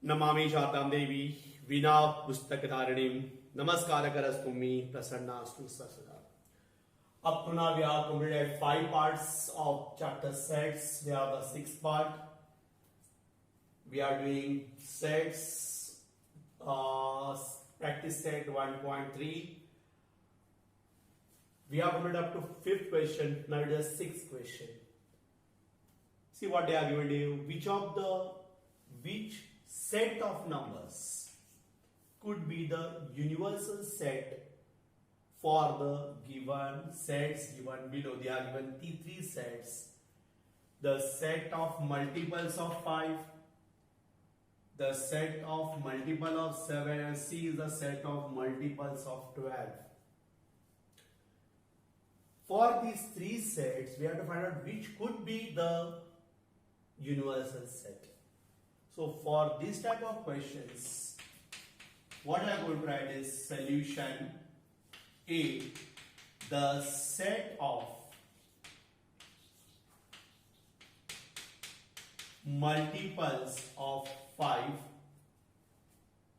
नमामि शारदां देवी विना पुस्तकधारिणीं नमस्कारकरस्तु मे प्रसन्नास्तु सदा. Up to now we have completed 5 parts of chapter sets. We have the 6th part. We are doing sets, practice set 1.3. We have completed up to 5th question. Now it is 6th question. See what they are given to you. Which set of numbers could be the universal set for the given sets given below? They are given three sets. The set of multiples of 5, the set of multiple of 7, and C is the set of multiples of 12. For these three sets, we have to find out which could be the universal set. So for this type of questions, what I am going to write is solution A. The set of multiples of 5.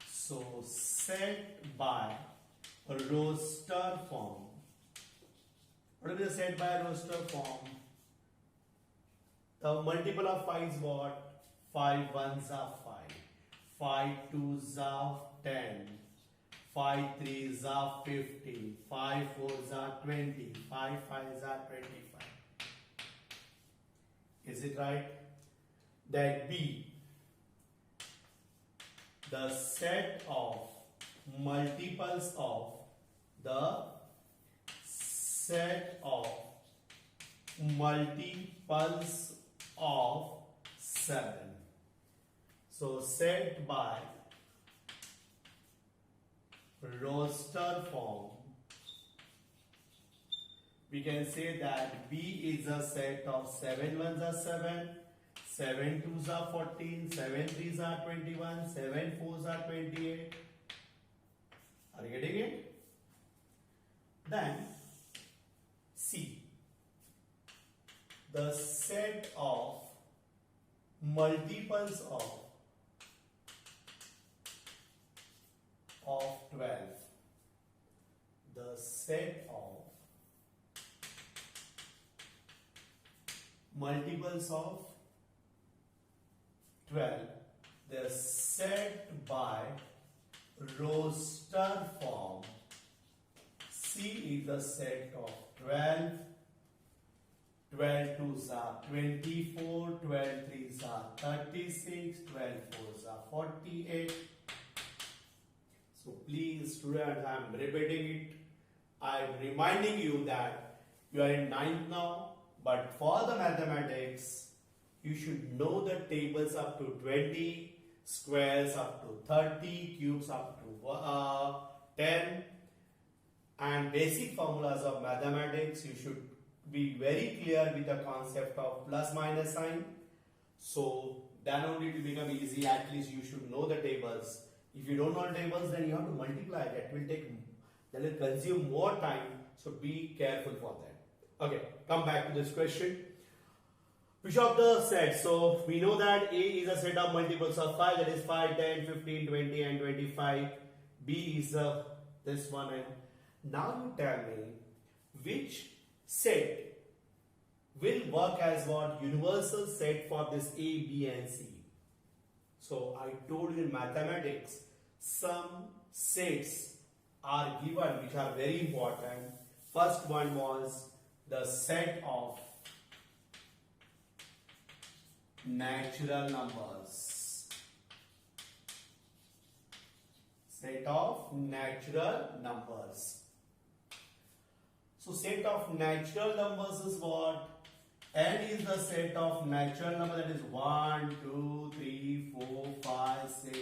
So set by roster form. What is the set by roster form? The multiple of 5 is what? 5 ones are 5, 5 twos are 10, 5 threes are 50, 5 fours are 20, 5 fives are 25. Is it right? That B, the set of multiples of the set of multiples of 7. So set by roster form, we can say that B is a set of 7 ones are 7, 7 twos are 14, 7 threes are 21, 7 fours are 28. Are you getting it? Then C, the set of multiples of 12. The set of multiples of 12. They are set by roster form. C is the set of 12. 12 twos are 24, 12 threes are 36, 12 fours are 48. So please students, I am repeating it. I am reminding you that you are in 9th now, but for the mathematics, you should know the tables up to 20, squares up to 30, cubes up to 10, and basic formulas of mathematics. You should be very clear with the concept of plus minus sign. So then only it will become easy. At least you should know the tables. If you don't know the tables, then you have to multiply. That will consume more time. So be careful for that. Okay, come back to this question. Which of the sets? So we know that A is a set of multiples of 5, that is 5, 10, 15, 20 and 25. B is this one. And now you tell me which set will work as what? Universal set for this A, B and C. So I told you in mathematics, some sets are given which are very important. First one was the set of natural numbers. Set of natural numbers. So set of natural numbers is what? N is the set of natural number, that is 1, 2, 3, 4, 5, 6.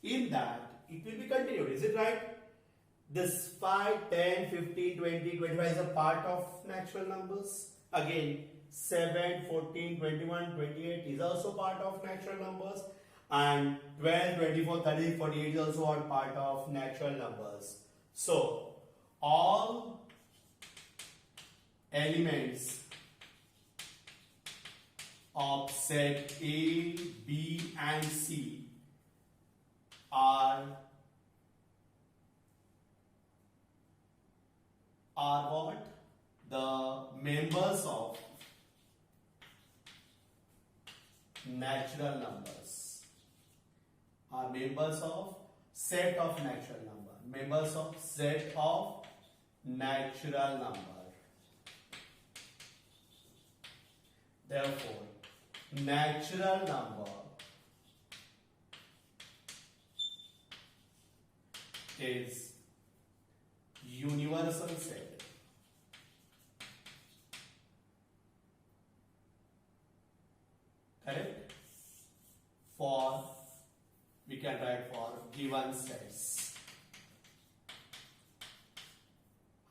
In that, it will be continued. Is it right? This 5, 10, 15, 20, 25 is a part of natural numbers. Again, 7, 14, 21, 28 is also part of natural numbers. And 12, 24, 30, 48 is also a part of natural numbers. So, all elements of set A, B and C natural numbers are members of set of natural number. Members of set of natural number. Therefore, natural number is universal set. Correct? For, we can write for given sets.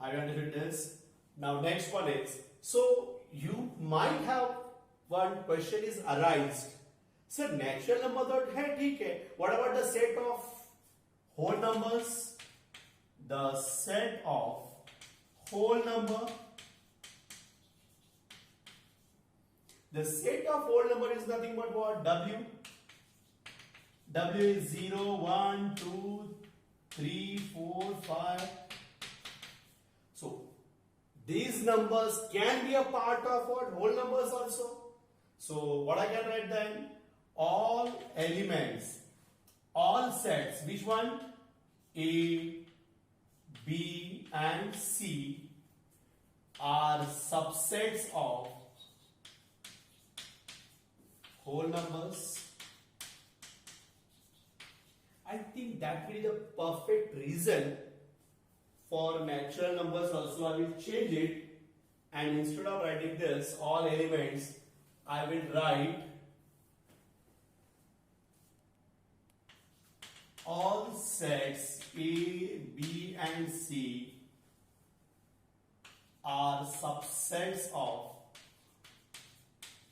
Have you understood this? Now next one is, so you might have one question is arised. Sir, natural number तो है ठीक है. What about the set of whole numbers? The set of whole number. The set of whole number is nothing but what? W. W is 0, 1, 2, 3, 4, 5. So, these numbers can be a part of what? Whole numbers also. So, what I can write then? All elements, all sets, which one? A, B and C are subsets of whole numbers. I think that will be the perfect reason for natural numbers also. I will change it, and instead of writing this all elements, I will write all sets A, B and C are subsets of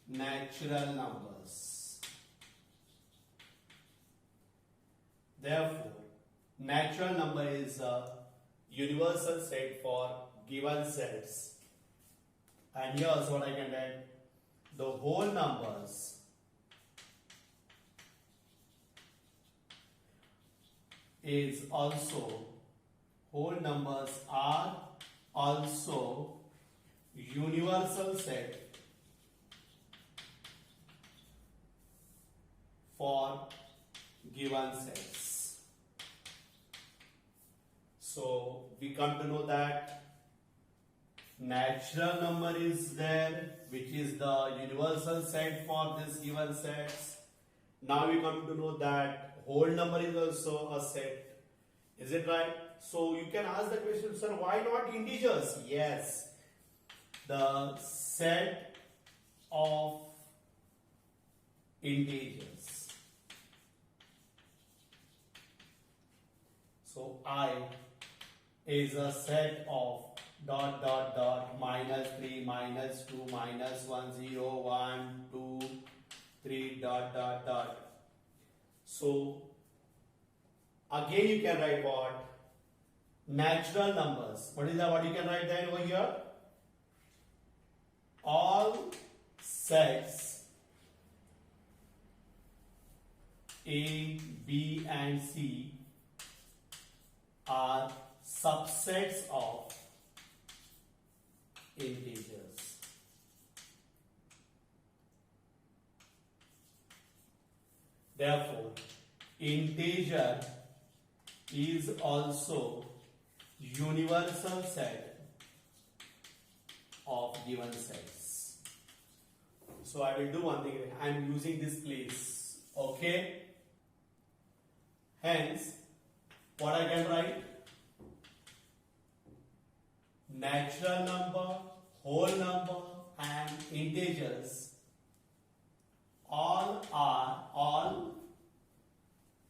natural numbers. Therefore, natural number is a universal set for given sets. And here's what I can write. The whole numbers is also, whole numbers are also universal set for given sets. So we come to know that natural number is there, which is the universal set for this given sets. Now we come to know that whole number is also a set. Is it right? So you can ask the question, sir, why not integers? Yes, the set of integers. So I is a set of dot dot dot -3 -2 -1 0 1 2 3 dot dot dot. So again you can write what? Natural numbers. What is that? What you can write then over here? All sets A, B and C are subsets of integers. Therefore, integer is also universal set of given sets. So I will do one thing. I am using this place. Okay. Hence, what I can write? Natural number, whole number and integers all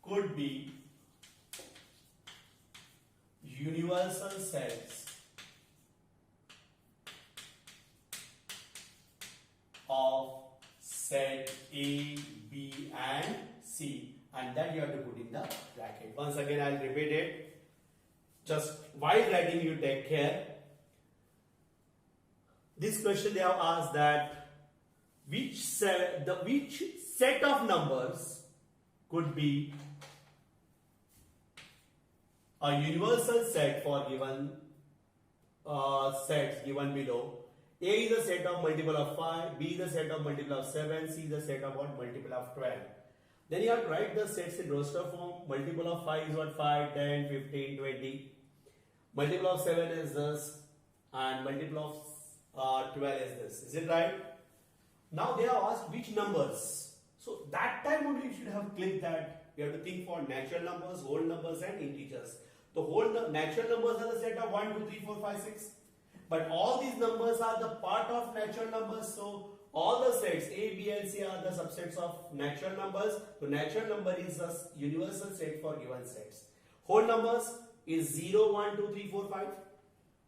could be universal sets of set A, B and C, and that you have to put in the bracket. Once again I will repeat it. Just while writing you take care. This question they have asked that which set of numbers could be a universal set for given sets given below. A is a set of multiple of 5, B is a set of multiple of 7, C is a set of what? Multiple of 12. Then you have to write the sets in roster form. Multiple of 5 is what? 5, 10, 15, 20. Multiple of 7 is this, and multiple of 12 is this. Is it right? Now they have asked which numbers. So that time only you should have clicked that. You have to think for natural numbers, whole numbers and integers. The whole natural numbers are the set of 1, 2, 3, 4, 5, 6. But all these numbers are the part of natural numbers. So all the sets A, B and C are the subsets of natural numbers. So natural number is a universal set for given sets. Whole numbers is 0, 1, 2, 3, 4, 5.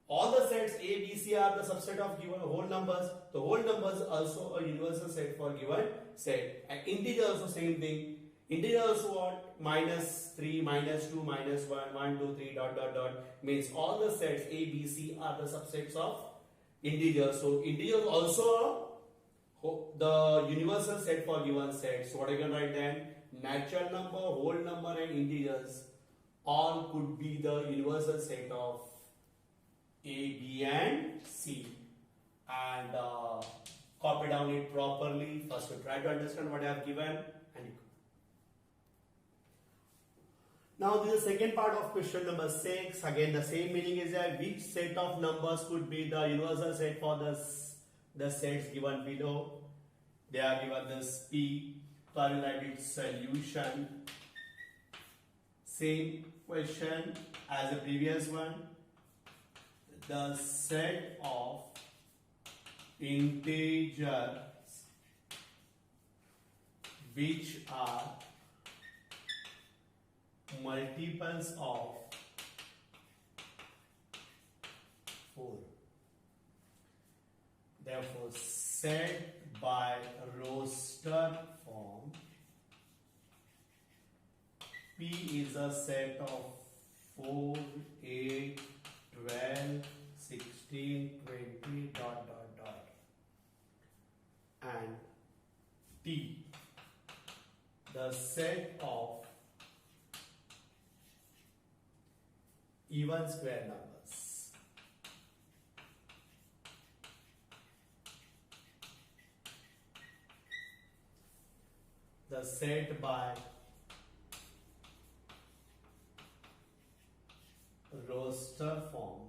All the sets A, B, C are the subset of given whole numbers. The whole numbers also a universal set for given set. And integer also same thing. Integer also what? -3, -2, -1, 1, 2, 3, dot, dot, dot. Means all the sets A, B, C are the subsets of integers. So integers also the universal set for given set. So what I can write then? Natural number, whole number and integers all could be the universal set of A, B and C. And copy down it properly. First to try to understand what I have given. And now this is the second part of question number 6. Again the same meaning is that which set of numbers could be the universal set for the sets given below. They are given this P. So I will write its solution. Same question as the previous one. The set of integers which are multiples of 4. Therefore, set by roster form, P is a set of 4, 8, 12, 16, 20, dot, dot, dot. And T, the set of even square numbers. The set by roster form,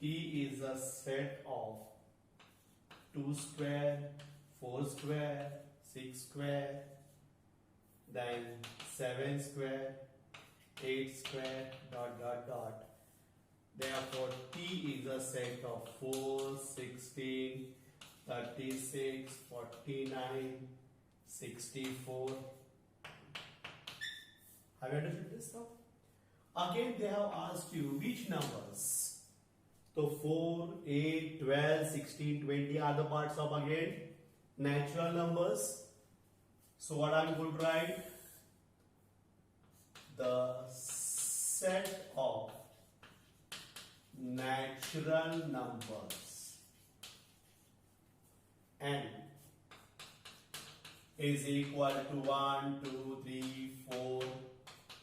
P is a set of 2 square, 4 square, 6 square, then 7 square, 8 square, dot, dot, dot. Therefore, T is a set of 4, 16, 36, 49, 64. Have you understood this now? Again, they have asked you which numbers. So 4, 8, 12, 16, 20 are the parts of again natural numbers. So what I'm going to write? The set of natural numbers n is equal to 1, 2, 3, 4,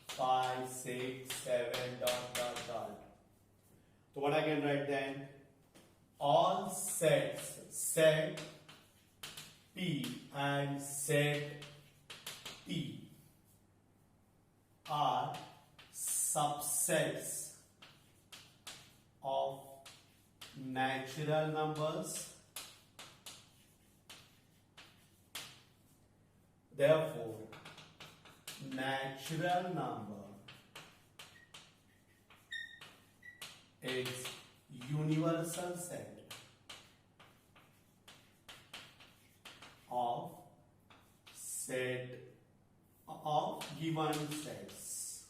5, 6, 7, dot, dot, dot. So what I can write then? All sets, set P and set T are subsets of natural numbers. Therefore, natural number is universal set of given sets.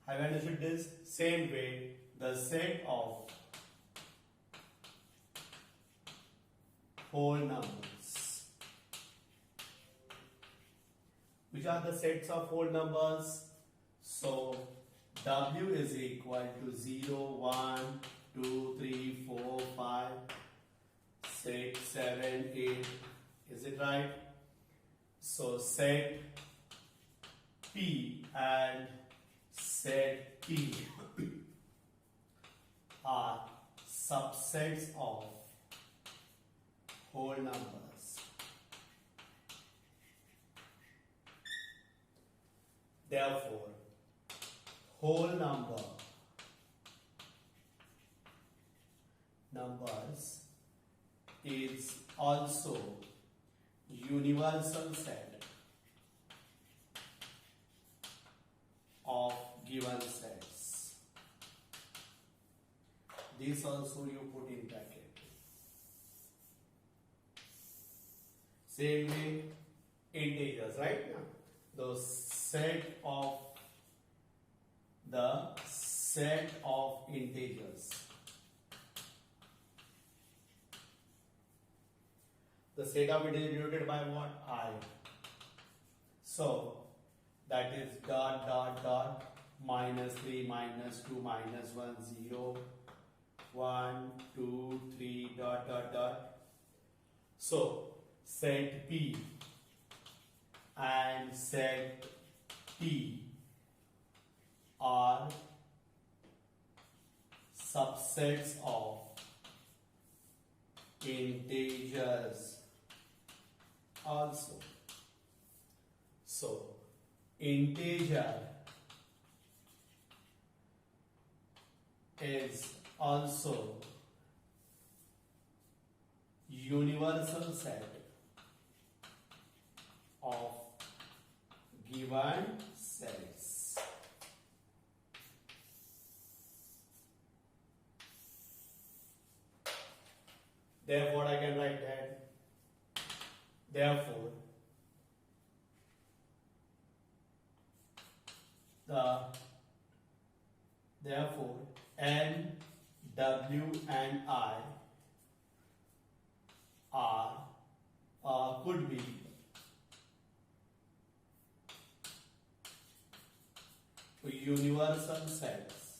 Have you understood this? Same way, the set of whole numbers. Which are the sets of whole numbers? So W is equal to 0, 1, 2, 3, 4, 5, 6, 7, 8. Is it right? So set P and set T are subsets of whole numbers. Therefore, whole numbers is also universal set of given sets. This also you put in bracket. Same way integers, right? The set of integers. The set of integers denoted by what? I. So that is dot dot dot -3 -2 -1 0 1 2 3 dot dot dot. So set P and set T are subsets of integers also. So integer is also universal set of given sets. Therefore, I can write that. Therefore, N, W, and I are could be universal sets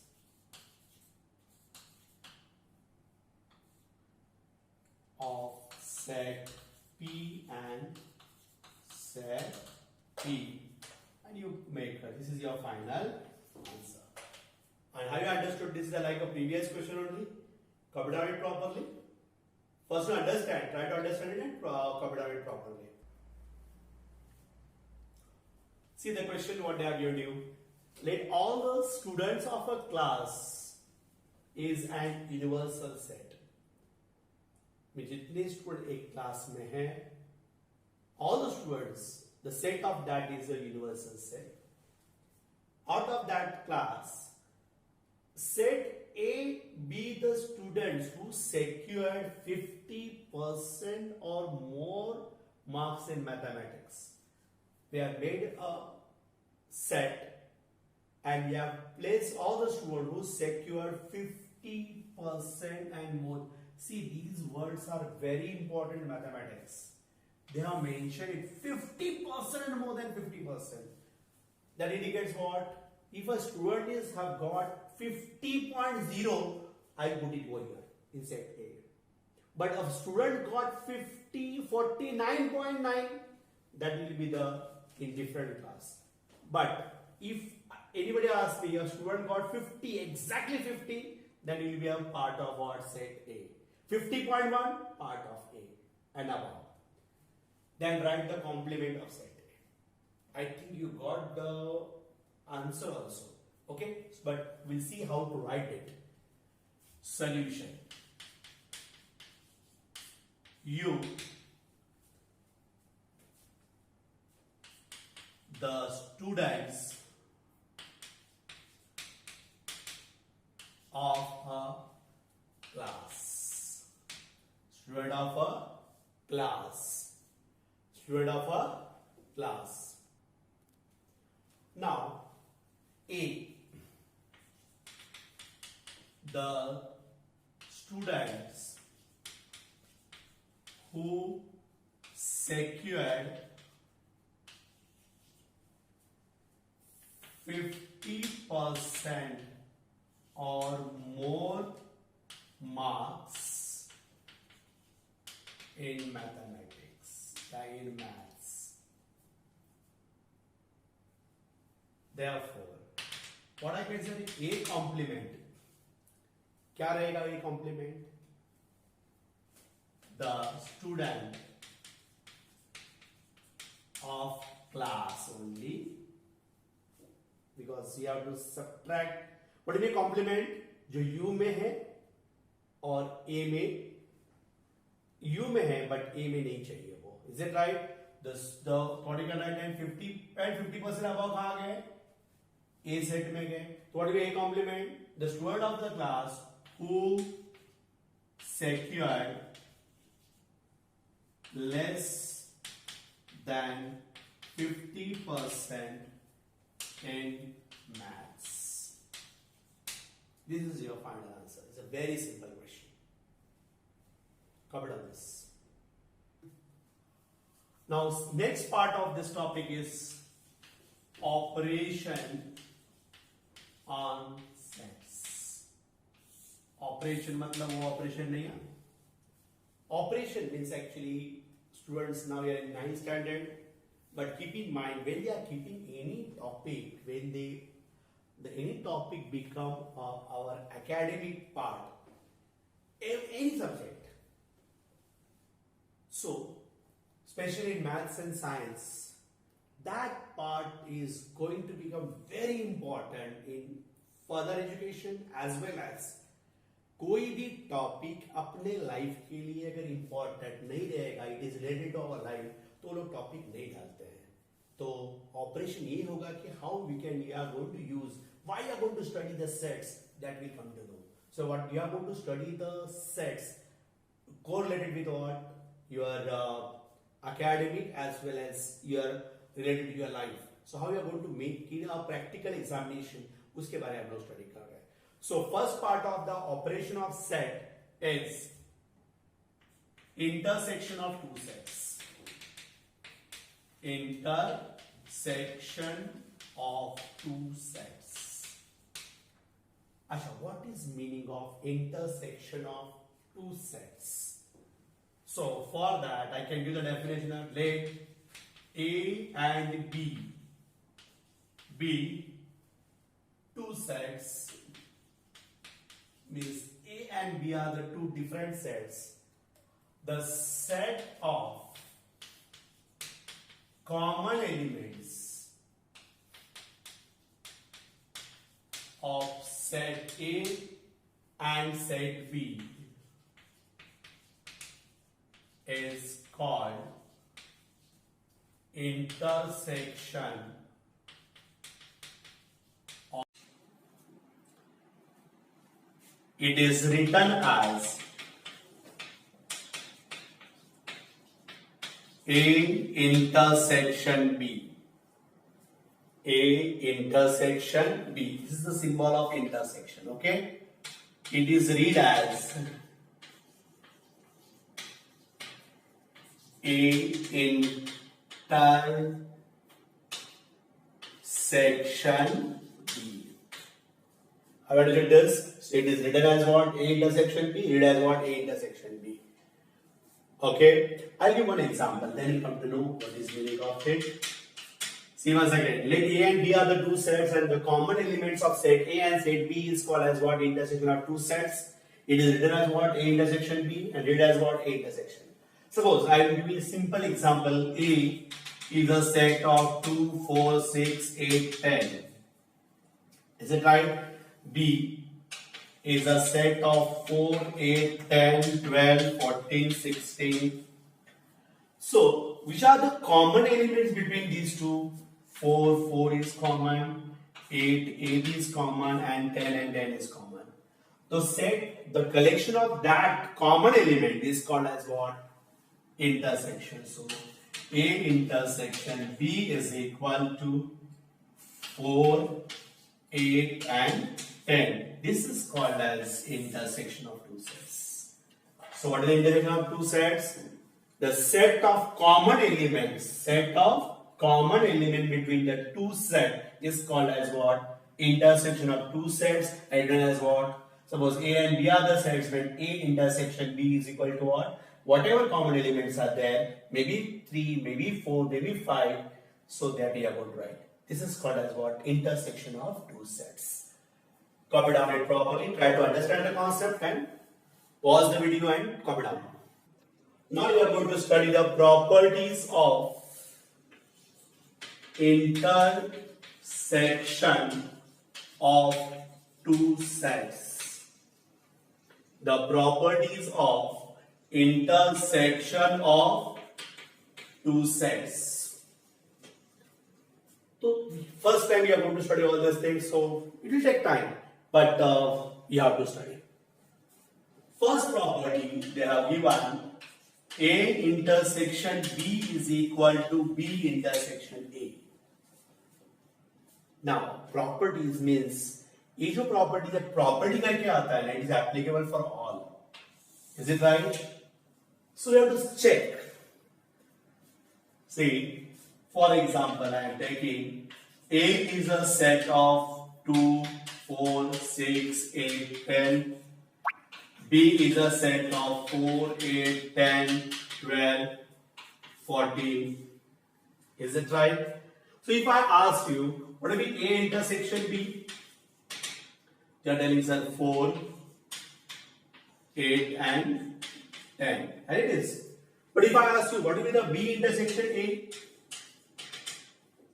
of set P and set P, and you make this is your final answer. And have you understood this is like a previous question only? Copy down it properly. First, to understand, try to understand it and copy down it properly. See the question what they have given you. Let all the students of a class is an universal set. जितने student एक class में हैं, all the students, the set of that is a universal set. Out of that class, set A be the students who secured 50% or more marks in mathematics. We have made a set and we have placed all the students who secured 50% and more. See, these words are very important in mathematics. They have mentioned it 50% and more than 50%. That indicates what? If a student is have got 50.0, I put it over here in set A. But if a student got 49.9, that will be the in different class. But if anybody asks me, a student got 50, exactly 50, then it will be a part of what set A. 50.1, part of A and above. Then write the complement of set A. I think you got the answer also. Okay, but we'll see how to write it. Solution. U, the students of a class. Student of a class. Student of a class. Now, A, the students who secured 50% or more marks in mathematics, in maths. Therefore, what I can say is A complement क्या रहेगा ये complement? The student of class only, because you have to subtract. What is the complement? जो U में है और A में, U में है but A में नहीं चाहिए वो. Is it right? the particle right and 50% above कहाँ गए? A set में गए. तो what will be A complement? The student of the class who secured less than 50% in maths. This is your final answer. It's a very simple question. Covered on this. Now, next part of this topic is operation on sets. Operation मतलब वो operation नहीं है. Operation means actually students now we are in 9th standard, but keep in mind when they are keeping any topic, when any topic become our academic part, any subject. So, especially in maths and science, that part is going to become very important in further education as well as कोई भी topic अपने life के लिए अगर important नहीं रहेगा, it is related to our life, तो लोग टॉपिक नहीं डालते हैं. तो ऑपरेशन ये होगा कि how we can we are going to use, why are going to study the sets, that we come to know. So what we are going to study the sets correlated with what your academic as well as your related to your life. So how you are going to make in a practical examination, उसके बारे में हम लोग study कर रहे हैं. So first part of the operation of set is intersection of two sets. Intersection of two sets. Asha, what is meaning of intersection of two sets? So for that I can give the definition of let A and B two sets, means A and B are the two different sets. The set of common elements of set A and set B is called intersection. It is written as A intersection B. A intersection B. This is the symbol of intersection, okay? It is read as A intersection B. How do you do this? So it is written as what? A intersection B. Read as what? A intersection B. Okay. I'll give one example. Then you come to know what is meaning of it. See once again. Let A and B are the two sets, and the common elements of set A and set B is called as what? Intersection of two sets. It is written as what? A intersection B, and read as what? A intersection. Suppose I will give you a simple example. A is a set of 2, 4, 6, 8, 10. Is it right? B is a set of 4, 8, 10, 12, 14, 16. So, which are the common elements between these two? 4 is common, 8 is common, and 10 is common. So, the collection of that common element is called as what? Intersection. So, A intersection B is equal to 4, 8, and 10. This is called as intersection of two sets. So what is the intersection of two sets? The set of common elements, between the two sets is called as what? Intersection of two sets, and then as what? Suppose A and B are the sets, when A intersection B is equal to what? Whatever common elements are there, maybe 3, maybe 4, maybe 5, so that we are going to write. This is called as what? Intersection of two sets. Copy down it properly. Try to understand the concept and pause the video and copy down. Now you are going to study the properties of intersection of two sets. The properties of intersection of two sets. So first time you are going to study all these things, so it will take time, but you have to study. First property they have given: A intersection B is equal to B intersection A. Now properties means ये जो property है, property का क्या आता है ना, it is applicable for all. Is it right? So we have to check. See, for example, I am taking A is a set of 2, 4, 6, 8, 10. B is a set of 4, 8, 10, 12, 14. Is it right? So if I ask you, what will be A intersection B? You are telling sir 4, 8 and 10. And it is. But if I ask you, what will be the B intersection A?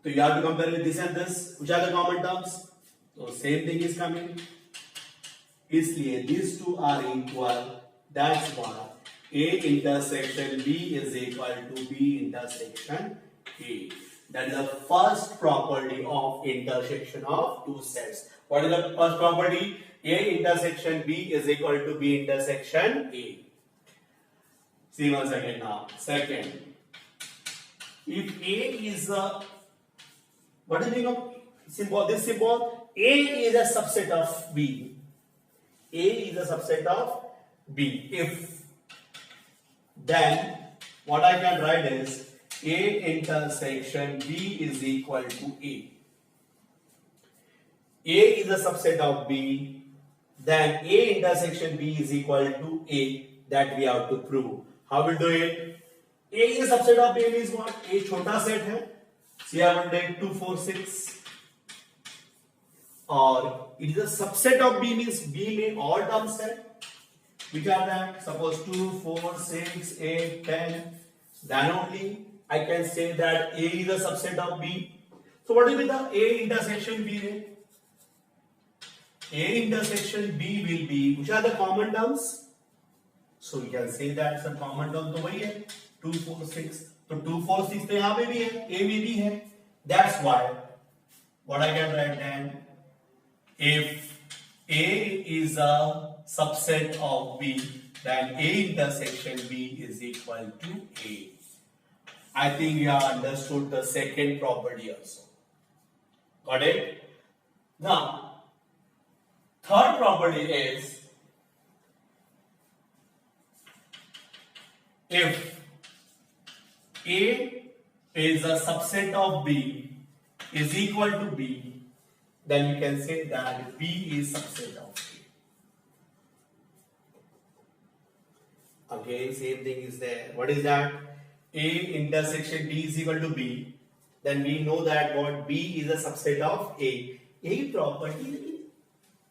So you have to compare with this and this. Which are the common terms? So same thing is coming. इसलिए these two are equal. That's why A intersection B is equal to B intersection A. That is the first property of intersection of two sets. What is the first property? A intersection B is equal to B intersection A. See once again now. Second, if A is a, what is the meaning of symbol? This symbol, A is a subset of B. A is a subset of B. If, then what I can write is A intersection B is equal to A. A is a subset of B, then A intersection B is equal to A. That we have to prove. How we do it? A is a subset of B means what? A छोटा set है. So I will take 2, 4, 6. Or it is a subset of B means B में all terms है. Which are that? Suppose 2, 4, 6, 8, 10. Then only I can say that A is a subset of B. So what will be the A intersection B? A intersection B will be, which are the common terms? So you can say that the common term तो वही है 2, 4, 6. तो 2, 4, 6 तो यहाँ पे भी है, A में भी है. That's why what I can write then, if A is a subset of B, then A intersection B is equal to A. I think you have understood the second property also. Got it? Now, third property is, if A is a subset of B is equal to B, then we can say that B is subset of A. Again, same thing is there. What is that? A intersection B is equal to B. Then we know that what B is a subset of A. A property,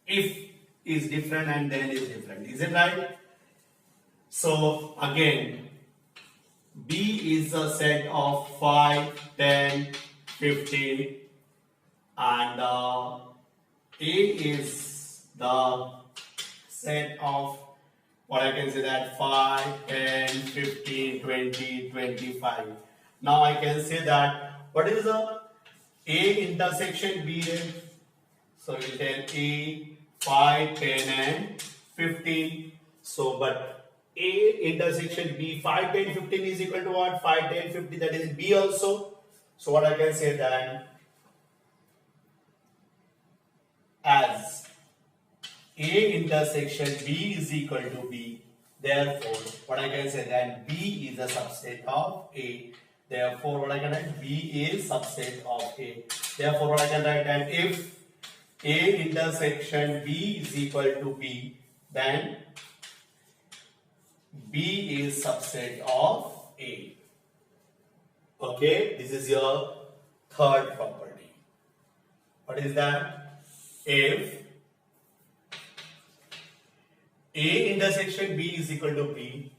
if is different and then is different. Is it right? So again, B is a set of 5, 10, 15, and A is the set of, what I can say that 5, 10, 15, 20, 25. Now I can say that what is the A intersection B then? So we tell A 5, 10 and 15. So but A intersection B 5, 10, 15 is equal to what? 5, 10, 50, that is B also. So what I can say then, as A intersection B is equal to B, therefore what I can say then, B is a subset of A. Therefore what I can write, B is subset of A. Therefore what I can write, and if A intersection B is equal to B, then B is subset of A. Okay, this is your third property. What is that? If A intersection B is equal to B,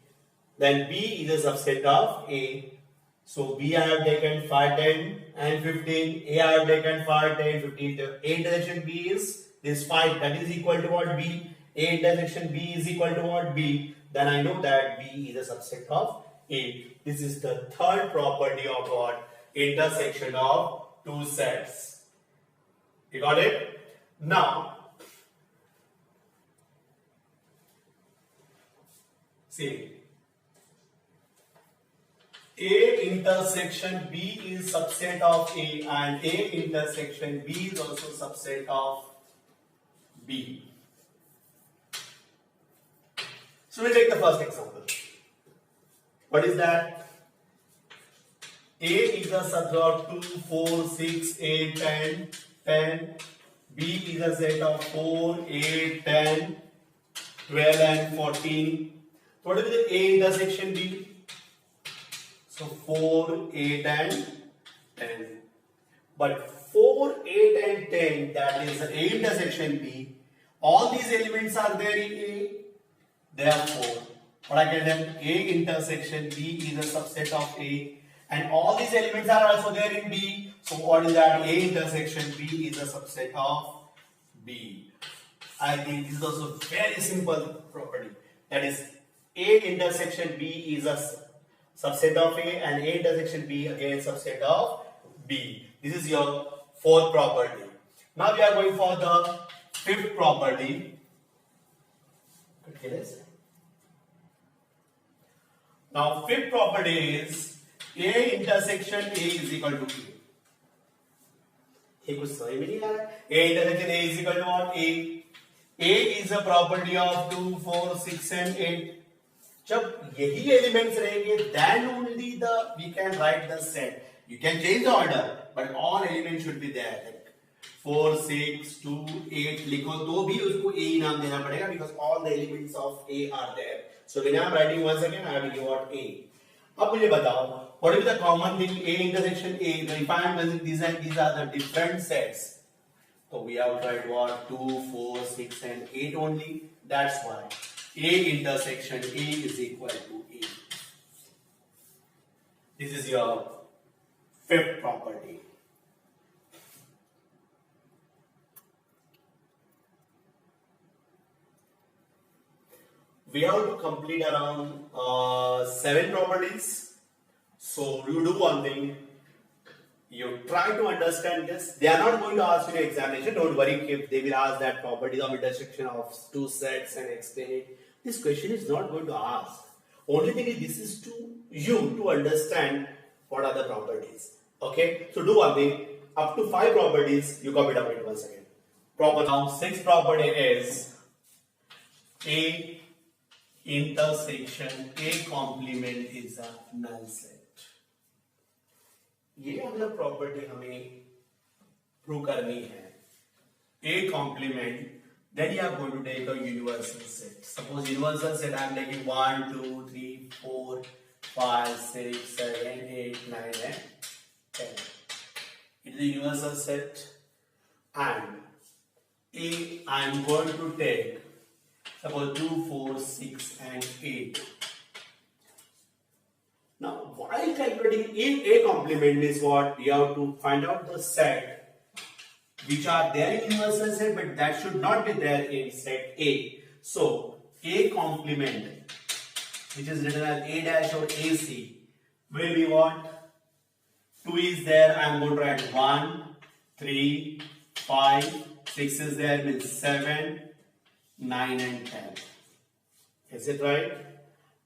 then B is a subset of A. So B I have taken 5, 10 and 15, A I have taken 5, 10, 15. The A intersection B is this 5, that is equal to what? B. A intersection B is equal to what? B. Then I know that B is a subset of A. This is the third property of what? Intersection of two sets. You got it? Now, see, A intersection B is subset of A and A intersection B is also subset of B. So we'll take the first example. What is that? A is a set of 2, 4, 6, 8, 10, 10. B is a set of 4, 8, 10, 12 and 14. So what is the A intersection B? So 4, 8 and 10. But 4, 8 and 10, that is A intersection B. All these elements are there in A. Therefore, what I can tell, A intersection B is a subset of A. And all these elements are also there in B. So what is that? A intersection B is a subset of B. I think this is also very simple property. That is, A intersection B is a subset of A and A intersection B again subset of B. This is your fourth property. Now we are going for the fifth property. Now fifth property is A intersection A is equal to B. ये कुछ समझ में नहीं आ रहा है. A intersection A is equal to what? A. A is a property of 2, 4, 6 and 8. जब यही elements रहेंगे, then only we can write the set. You can change the order, but all elements should be there. Like 4, 6, 2, 8 लिखो तो भी उसको A नाम देना पड़ेगा because all the elements of A are there. So when I am writing once again, I will give what A. अब मुझे बताओ, what is the common thing A intersection A? If I am using these are the different sets. So we have tried what? 2, 4, 6 and 8 only. That's why A intersection A is equal to A. This is your fifth property. We have to complete around 7 properties. So you do one thing. You try to understand this. They are not going to ask you in examination. Don't worry if they will ask that properties of intersection of two sets and explain it. This question is not going to ask. Only thing is this is to you to understand what are the properties. Okay. So do one thing. Up to 5 properties you copy down it once again. Proper. Now 6th property is A intersection A complement is a null set. ये अगला property हमें prove करनी है. A complement, then you are going to take a universal set. Suppose universal set I am taking 1, 2, 3, 4, 5, 6, 7, 8, 9 and 10. It is a universal set and A I am going to take suppose 2, 4, 6 and 8. Now, while calculating A complement means what? You have to find out the set which are there in universal set, but that should not be there in set A. So, A complement, which is written as A dash or AC, will be what? 2 is there, I am going to write 1, 3, 5, 6 is there, means 7, 9 and 10. Is it right?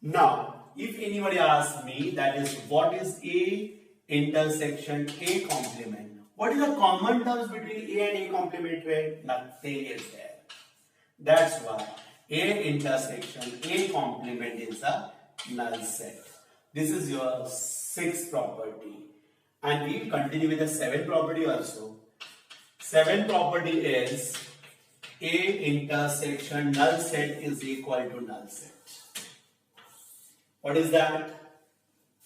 Now, if anybody asks me, that is what is A intersection A complement? What is the common terms between A and A complement? Nothing is there. That's why A intersection A complement is a null set. This is your 6th property. And we will continue with the 7th property also. 7th property is A intersection null set is equal to null set. What is that?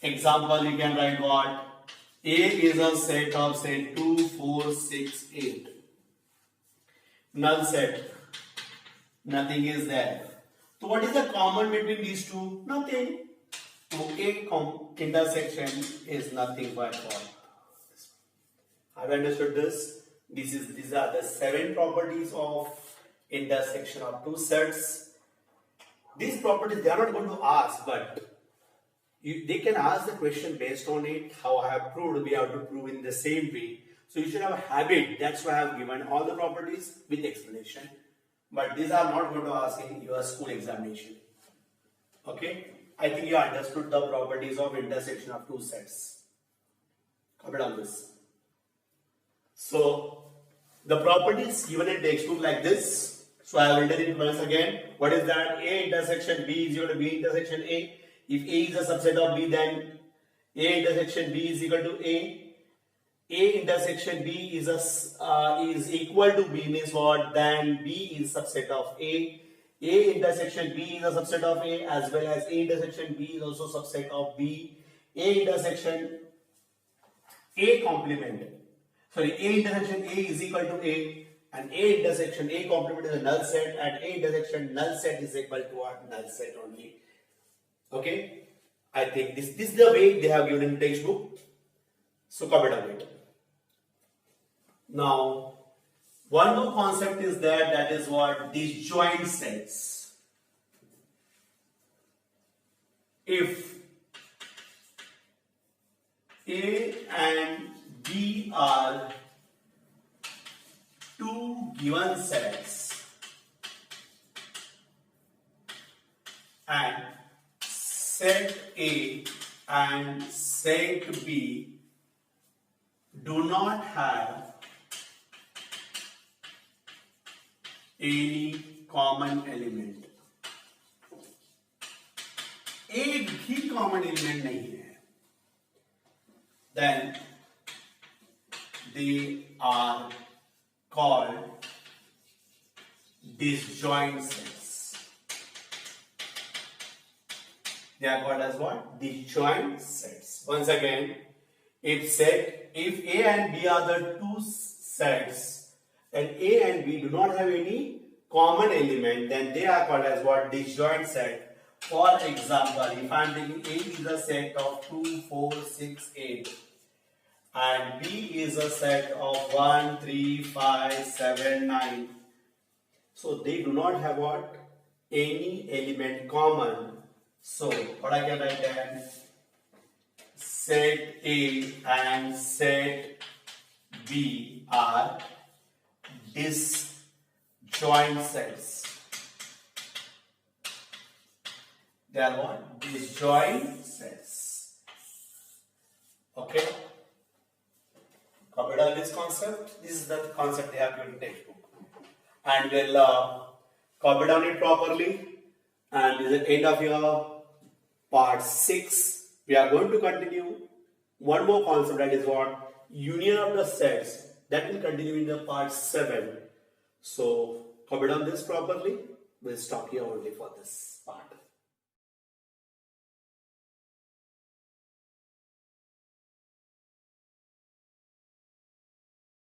Example, you can write what? A is a set of say 2, 4, 6, 8. Null set. Nothing is there. So what is the common between these two? Nothing. So A intersection is nothing but what? Have you understood this? These are the 7 properties of intersection of two sets. These properties they are not going to ask, but they can ask the question based on it. How I have proved, we have to prove in the same way. So you should have a habit. That's why I have given all the properties with explanation. But these are not going to ask in your school examination. Okay? I think you understood the properties of intersection of two sets. Comment on this. So the properties given in textbook like this. So I have written it once again. What is that? A intersection B is equal to B intersection A. If A is a subset of B, then A intersection B is equal to A. A intersection B is equal to B means what? Then B is subset of A. A intersection B is a subset of A, as well as A intersection B is also subset of B. A intersection A complement. Sorry, A intersection A is equal to A, and A intersection A complement is a null set, and A intersection null set is equal to what? Null set only. Okay, I think this is the way they have given in textbook. So comment on it. Now, one more concept is there, that is what? Disjoint sets. If A and B are two given sets and set A and set B do not have any common element, एक भी common element नहीं है, then they are called disjoint sets. They are called as what? Disjoint sets. Once again, if A and B are the two sets and A and B do not have any common element, then they are called as what? Disjoint set. For example, if I am taking A is a set of 2, 4, 6, 8 and B is a set of 1, 3, 5, 7, 9. So they do not have what? Any element common. So what I can write then? Set A and set B are disjoint sets. They are what? Disjoint sets. Okay? Copy down this concept. This is the concept they have given in textbook. And we'll copy down it properly. And this is the end of your part 6. We are going to continue one more concept, that is what? Union of the sets. That will continue in the part 7. So copy down this properly. We'll stop here only for this part.